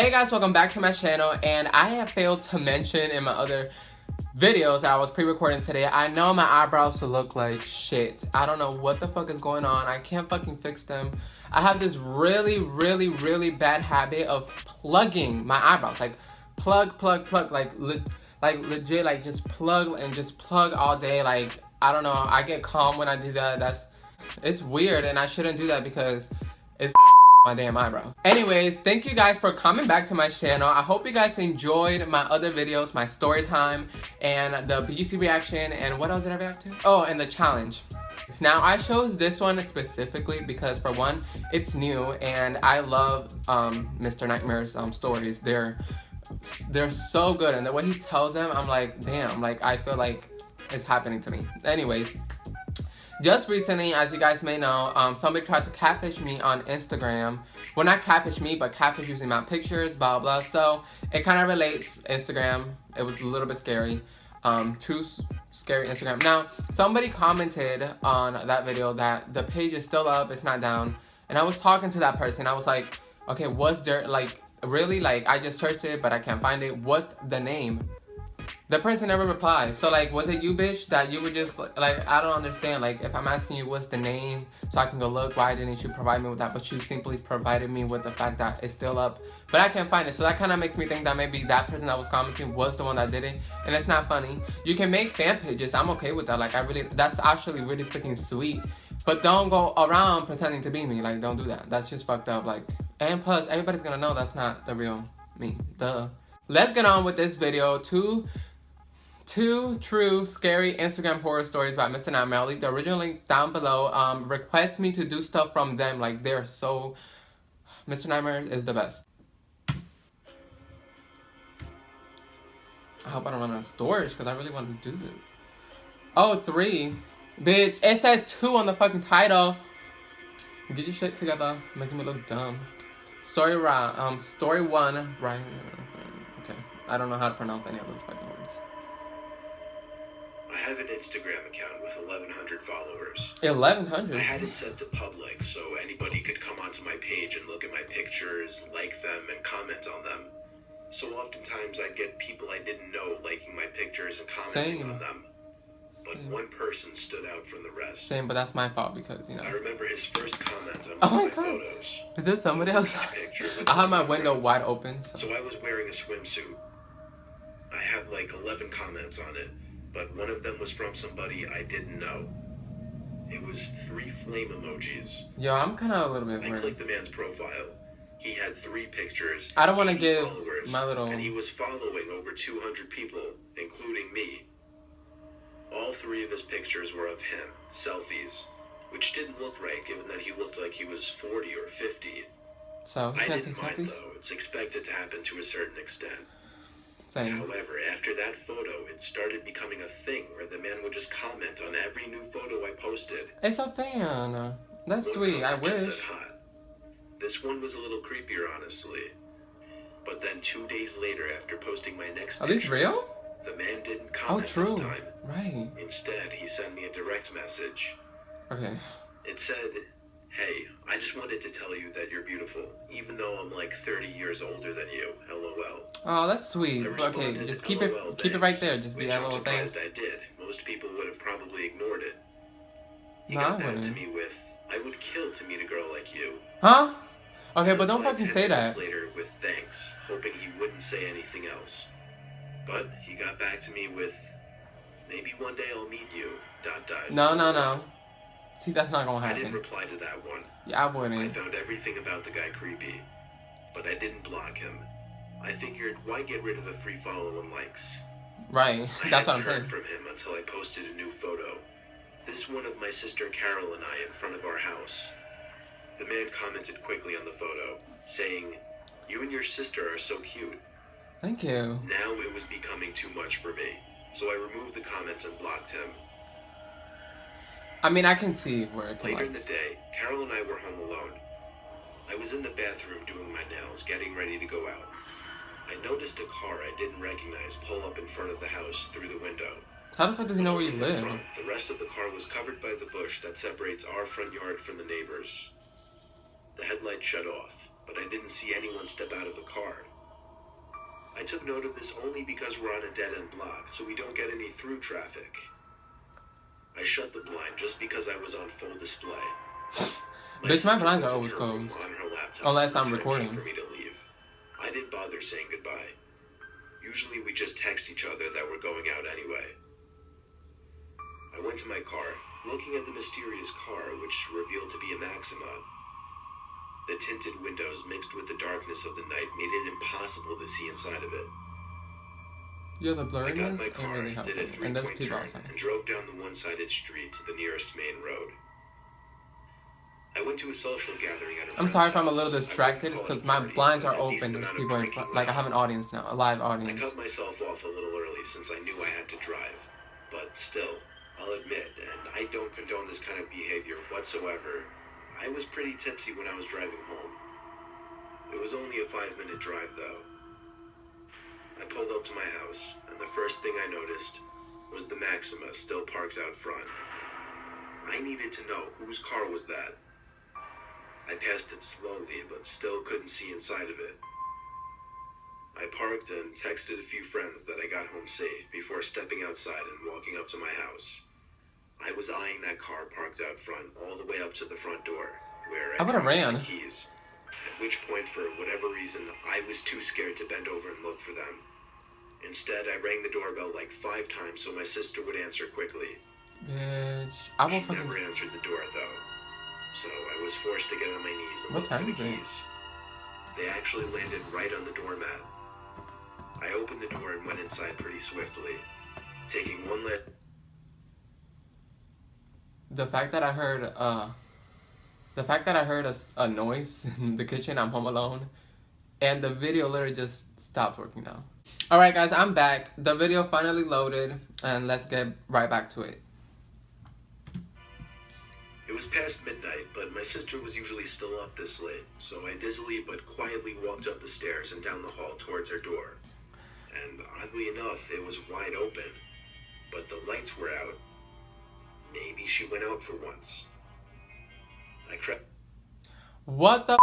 Hey guys, welcome back to my channel, and I have failed to mention in my other videos that I was pre-recording today, I know my eyebrows look like shit. I don't know what the fuck is going on. I can't fucking fix them. I have this really bad habit of plugging my eyebrows. Like plug, like legit, like just plug and just plug all day. Like, I don't know, I get calm when I do that. It's weird, and I shouldn't do that because it's my damn eyebrow. Anyways, thank you guys for coming back to my channel. I hope you guys enjoyed my other videos, my story time, and the BGC reaction, and what else did I react to? Oh, and the challenge. Now, I chose this one specifically because, for one, it's new, and I love Mr. Nightmare's stories. They're so good, and the way he tells them, I'm like, damn, like, I feel like it's happening to me. Anyways, just recently, as you guys may know, somebody tried to catfish me on Instagram. Well, not catfish me, but catfish using my pictures, blah, blah. So, it kind of relates Instagram. It was a little bit scary. Too scary Instagram. Now, somebody commented on that video that the page is still up, it's not down. And I was talking to that person. I was like, okay, what's there, like, really? Like, I just searched it, but I can't find it. What's the name? The person never replied. So, like, was it you, bitch, that you were just, like, I don't understand. Like, if I'm asking you what's the name so I can go look, why didn't you provide me with that? But you simply provided me with the fact that it's still up, but I can't find it. So that kind of makes me think that maybe that person that was commenting was the one that did it, and it's not funny. You can make fan pages. I'm okay with that. Like, that's actually really freaking sweet. But don't go around pretending to be me. Like, don't do that. That's just fucked up. Like, and plus, everybody's gonna know that's not the real me. Duh. Let's get on with this video. Two true scary Instagram horror stories by Mr. Nightmare. I'll leave the original link down below. Request me to do stuff from them. Like, they're so... Mr. Nightmare is the best. I hope I don't run out of storage because I really want to do this. Oh, 3. Bitch, it says 2 on the fucking title. Get your shit together. Making me look dumb. Story 1, right? Okay. I don't know how to pronounce any of those fucking words. I have an Instagram account with 1,100 followers. 1,100? I had it set to public so anybody could come onto my page and look at my pictures, like them, and comment on them. So oftentimes I'd get people I didn't know liking my pictures and commenting on them. But one person stood out from the rest. Same, but that's my fault because, you know. I remember his first comment on one of my photos. Is there somebody else? I have my window wide open. So I was wearing a swimsuit. I had like 11 comments on it. But one of them was from somebody I didn't know. It was 3 flame emojis. Yo, I'm kind of a little bit worried. I clicked the man's profile. He had 3 pictures. I don't want to give my little... And he was following over 200 people, including me. All 3 of his pictures were of him, selfies, which didn't look right given that he looked like he was 40 or 50. So, I didn't mind though. It's expected to happen to a certain extent. Same. However, after that photo, it started becoming a thing where the man would just comment on every new photo I posted. It's a fan. That's sweet. I wish. Said hot. This one was a little creepier, honestly. But then 2 days later, after posting my next picture, are these real? The man didn't comment this time. Right. Instead, he sent me a direct message. Okay. It said, "Hey, I just wanted to tell you that you're beautiful, even though I'm like 30 years older than you. LOL." Oh, that's sweet. Okay, just keep it right there. Just be LOL thanks. I did. Most people would have probably ignored it. He No, got I back wouldn't. to me with, "I would kill to meet a girl like you." Huh? Okay, but don't fucking say that. Later with thanks, hoping he wouldn't say anything else. But he got back to me with, "Maybe one day I'll meet you. ... No. See, that's not gonna happen. I didn't reply to that one. Yeah, I wouldn't. I found everything about the guy creepy, but I didn't block him. I figured, why get rid of a free follow and likes? Right, that's what I'm saying. I hadn't heard from him until I posted a new photo. This one of my sister Carol and I in front of our house. The man commented quickly on the photo, saying, "You and your sister are so cute." Thank you. Now it was becoming too much for me, so I removed the comment and blocked him. I mean, I can see where it can, Later in the day, Carol and I were home alone. I was in the bathroom doing my nails, getting ready to go out. I noticed a car I didn't recognize pull up in front of the house through the window. How the fuck does he know where you live? The rest of the car was covered by the bush that separates our front yard from the neighbors. The headlight shut off, but I didn't see anyone step out of the car. I took note of this only because we're on a dead-end block, so we don't get any through traffic. I shut the blind just because I was on full display. Bitch, my blinds are always closed. On her laptop unless I'm recording. for me to leave. I didn't bother saying goodbye. Usually we just text each other that we're going out anyway. I went to my car, looking at the mysterious car, which revealed to be a Maxima. The tinted windows mixed with the darkness of the night made it impossible to see inside of it. Yeah, the I got in blurriness my ain't car, really did a helpful. And three-point there's people turn, outside. and drove down the one-sided street to the nearest main road. I went to a social gathering at a I'm friend's sorry if I'm a house. little distracted I wouldn't because call it a my party, blinds but are a open. decent There's amount of people in drinking front. Like, I have an went on. audience now, a live I audience. cut myself off a little early since I knew I had to drive. But still, I'll admit, and I don't condone this kind of behavior whatsoever, I was pretty tipsy when I was driving home. It was only a 5-minute drive, though. I pulled up to my house, and the first thing I noticed was the Maxima still parked out front. I needed to know whose car was that. I passed it slowly, but still couldn't see inside of it. I parked and texted a few friends that I got home safe before stepping outside and walking up to my house. I was eyeing that car parked out front all the way up to the front door, where I would've dropped ran. my keys. At which point, for whatever reason, I was too scared to bend over and look for them. Instead, I rang the doorbell like 5 times so my sister would answer quickly. Bitch, I will She fucking. never answered the door, though. So I was forced to get on my knees and What look for time the is it? keys. They actually landed right on the doormat. I opened the door and went inside pretty swiftly, taking one leg. The fact that I heard a noise in the kitchen. I'm home alone, and the video literally just stopped working now. All right, guys, I'm back. The video finally loaded, and let's get right back to it. It was past midnight, but my sister was usually still up this late, so I dizzily but quietly walked up the stairs and down the hall towards her door. And oddly enough, it was wide open, but the lights were out. Maybe she went out for once. I crept. What the?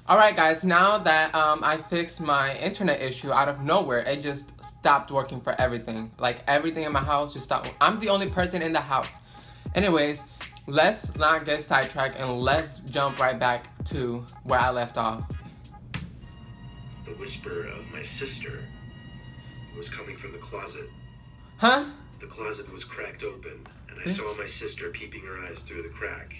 All right, guys. Now that I fixed my internet issue out of nowhere, it just stopped working for everything. Like everything in my house just stopped. I'm the only person in the house. Anyways, let's not get sidetracked and let's jump right back to where I left off. The whisper of my sister was coming from the closet. Huh? The closet was cracked open, and I saw my sister peeping her eyes through the crack.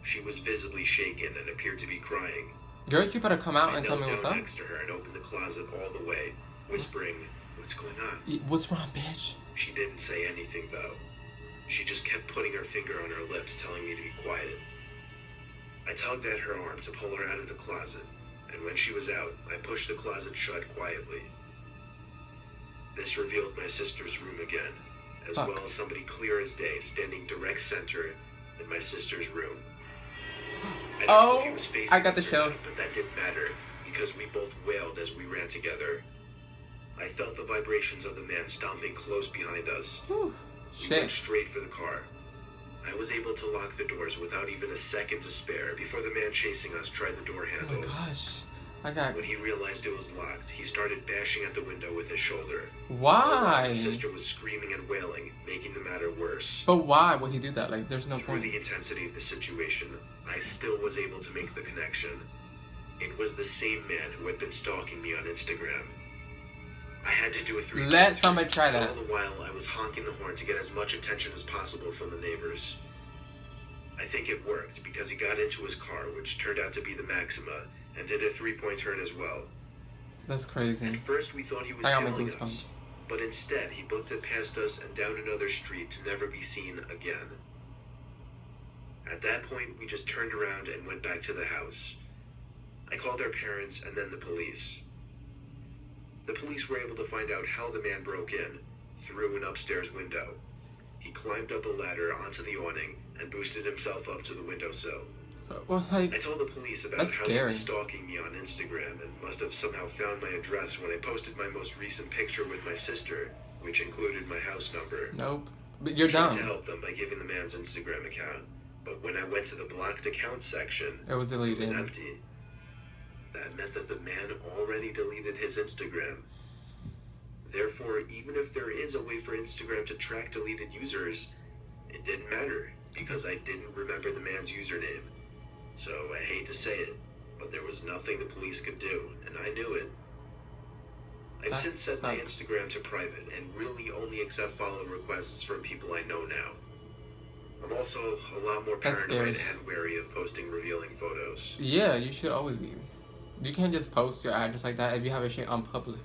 She was visibly shaken and appeared to be crying. Girl, you better come out I and tell me knelt what's down up. next to her and opened the closet all the way, whispering, "What's going on?" What's wrong, bitch? She didn't say anything, though. She just kept putting her finger on her lips, telling me to be quiet. I tugged at her arm to pull her out of the closet, and when she was out, I pushed the closet shut quietly. This revealed my sister's room again, as well as somebody clear as day standing direct center in my sister's room. I don't know if he was facing I got the us or chills. not, but that didn't matter, because we both wailed as we ran together. I felt the vibrations of the man stomping close behind us. Whew. We Shit. went straight for the car. I was able to lock the doors without even a second to spare before the man chasing us tried the door Oh handle. my gosh. I got. When he realized it was locked, he started bashing at the window with his shoulder. Why? My sister was screaming and wailing, making the matter worse. But why would he do that? Like, there's no Through point. the intensity of the situation, I still was able to make the connection. It was the same man who had been stalking me on Instagram. I had to do a 3-point Let somebody try turn. that. All the while, I was honking the horn to get as much attention as possible from the neighbors. I think it worked because he got into his car, which turned out to be the Maxima, and did a 3-point turn as well. That's crazy. At first, we thought he was I got my tailing goosebumps. us, but instead, he booked it past us and down another street to never be seen again. At that point, we just turned around and went back to the house. I called our parents and then the police. The police were able to find out how the man broke in, through an upstairs window. He climbed up a ladder onto the awning and boosted himself up to the windowsill. Well, like, I told the police about that's how he scary. was stalking me on Instagram and must have somehow found my address when I posted my most recent picture with my sister, which included my house number. nope. But you're I tried dumb. to help them by giving the man's Instagram account, but when I went to the blocked accounts section, It was it deleted. was empty. That meant that the man already deleted his Instagram. Therefore, even if there is a way for Instagram to track deleted users, it didn't matter because I didn't remember the man's username. So I hate to say it, but there was nothing the police could do, and I knew it. I've since set my Instagram to private and really only accept follow requests from people I know now. I'm also a lot more paranoid and wary of posting revealing photos. Yeah, you should always be. You can't just post your address like that if you have a shit on public.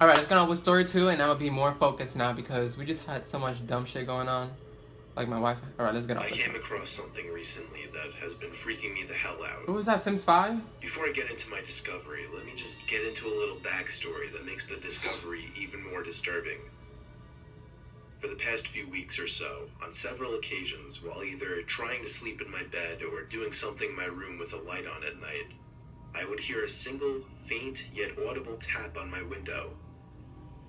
Alright, let's get on with story 2, and I'm gonna be more focused now because we just had so much dumb shit going on. Like my Wi-Fi. Alright, let's get on. I came across something recently that has been freaking me the hell out. Who was that, Sims 5? Before I get into my discovery, let me just get into a little backstory that makes the discovery even more disturbing. For the past few weeks or so, on several occasions, while either trying to sleep in my bed or doing something in my room with a light on at night, I would hear a single, faint, yet audible tap on my window.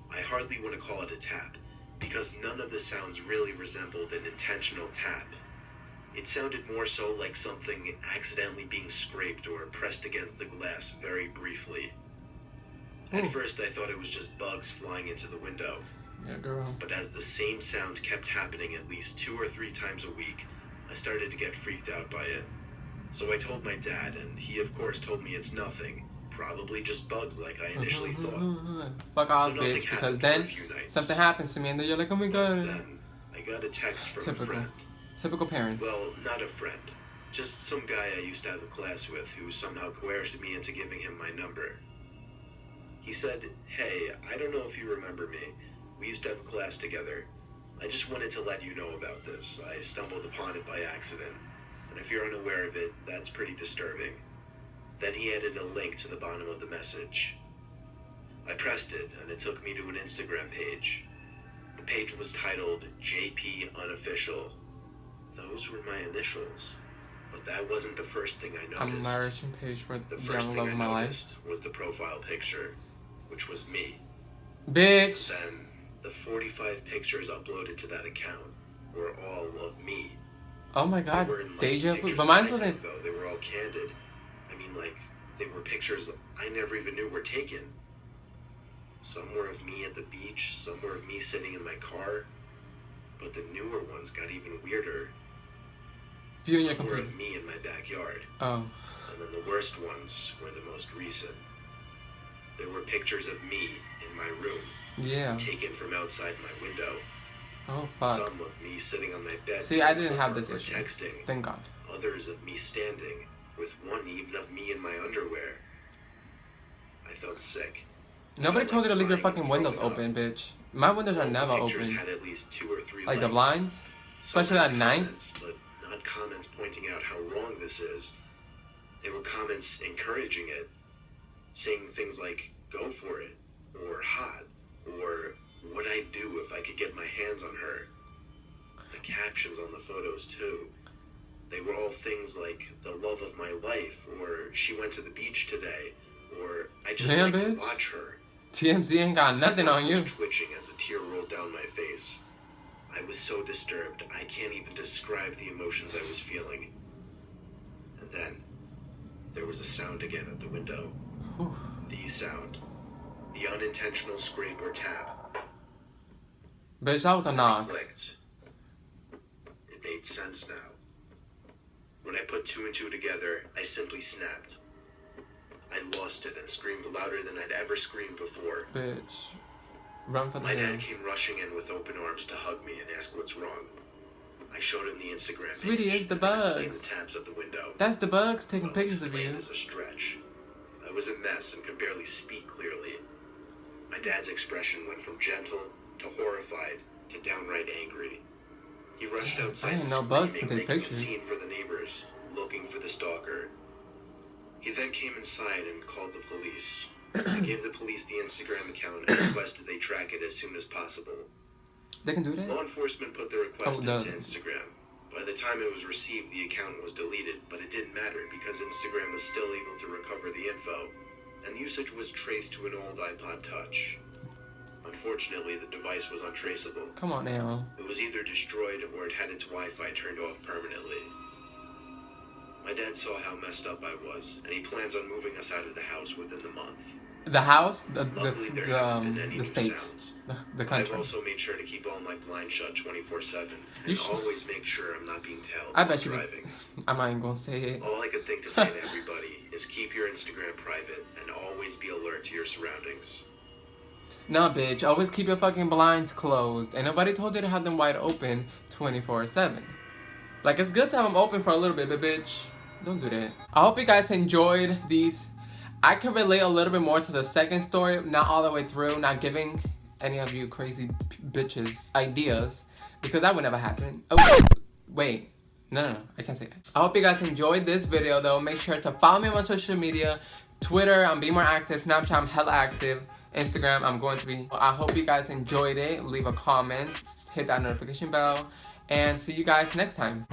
I hardly want to call it a tap, because none of the sounds really resembled an intentional tap. It sounded more so like something accidentally being scraped or pressed against the glass very briefly. At first, I thought it was just bugs flying into the window. Yeah, girl. But as the same sound kept happening at least 2 or 3 times a week, I started to get freaked out by it. So I told my dad, and he of course told me it's nothing. Probably just bugs like I initially thought. Fuck off, So bitch, because then something happens to me and then you're like, oh my god. Then I got a text from a friend. Typical parents. Well, not a friend. Just some guy I used to have a class with who somehow coerced me into giving him my number. He said, hey, I don't know if you remember me. We used to have a class together. I just wanted to let you know about this. I stumbled upon it by accident. And if you're unaware of it, that's pretty disturbing. Then he added a link to the bottom of the message. I pressed it, and it took me to an Instagram page. The page was titled JP Unofficial. Those were my initials. But that wasn't the first thing I noticed. I'm marriage page for the young first love thing of I my noticed life. was the profile picture, which was me. Bitch. Then the 45 pictures uploaded to that account were all of me. Oh my god, deja vu. But mine mine wasn't. Though they were all candid. I mean, like, they were pictures I never even knew were taken. Some were of me at the beach, some were of me sitting in my car. But the newer ones got even weirder. Some were of me in my backyard. Oh. And then the worst ones were the most recent. There were pictures of me in my room. Yeah. Taken from outside my window. Oh fuck. Some of me sitting on my bed. See, I didn't have this issue. Texting. Thank God. Others of me standing, with one even of me in my underwear. I felt sick. Nobody told you to leave your fucking windows open, bitch. My windows are never open. Had at least 2 or 3 like the blinds, especially at night. But not comments pointing out how wrong this is. They were comments encouraging it, saying things like "go for it" or "hot" or "would I do if I could get my hands on her." The captions on the photos too. They were all things like "the love of my life" or "she went to the beach today" or "I just like to watch her." TMZ ain't got nothing on you. I was twitching as a tear rolled down my face. I was so disturbed, I can't even describe the emotions I was feeling. And then, there was a sound again at the window. The sound. The unintentional scrape or tap. Bitch, that was a knock. It clicked. It made sense now. When I put 2 and 2 together, I simply snapped. I lost it and screamed louder than I'd ever screamed before. Bitch. Run for the My hills. dad came rushing in with open arms to hug me and ask what's wrong. I showed him the Instagram page. Sweetie, it's the bugs. The tabs at the window. That's the bugs taking pictures of you. Is a stretch. I was a mess and could barely speak clearly. My dad's expression went from gentle to horrified to downright angry. He rushed outside I didn't know bugs could take making pictures. a scene for the neighbors, looking for the stalker. He then came inside and called the police. I gave the police the Instagram account and requested they track it as soon as possible. They can do that? Law enforcement put the request into Instagram. By the time it was received, the account was deleted, but it didn't matter because Instagram was still able to recover the info, and the usage was traced to an old iPod Touch. Unfortunately, the device was untraceable. Come on now. It was either destroyed or it had its Wi-Fi turned off permanently. My dad saw how messed up I was, and he plans on moving us out of the house within the month. The house? Luckily, there haven't been any the new state. sounds. The country. I've also made sure to keep all my blinds shut 24/7, and always make sure I'm not being tailed I while bet you. driving. I'm not even gonna say it. All I could think to say to everybody is keep your Instagram private and always be alert to your surroundings. Nah, bitch. Always keep your fucking blinds closed. And nobody told you to have them wide open 24/7. Like, it's good to have them open for a little bit, but bitch, don't do that. I hope you guys enjoyed these. I can relate a little bit more to the second story, not all the way through, not giving any of you crazy bitches ideas, because that would never happen. Oh, wait. No, I can't say that. I hope you guys enjoyed this video, though. Make sure to follow me on my social media. Twitter, I'm being more active. Snapchat, I'm hella active. Instagram, I'm going to be. I hope you guys enjoyed it. Leave a comment, hit that notification bell, and see you guys next time.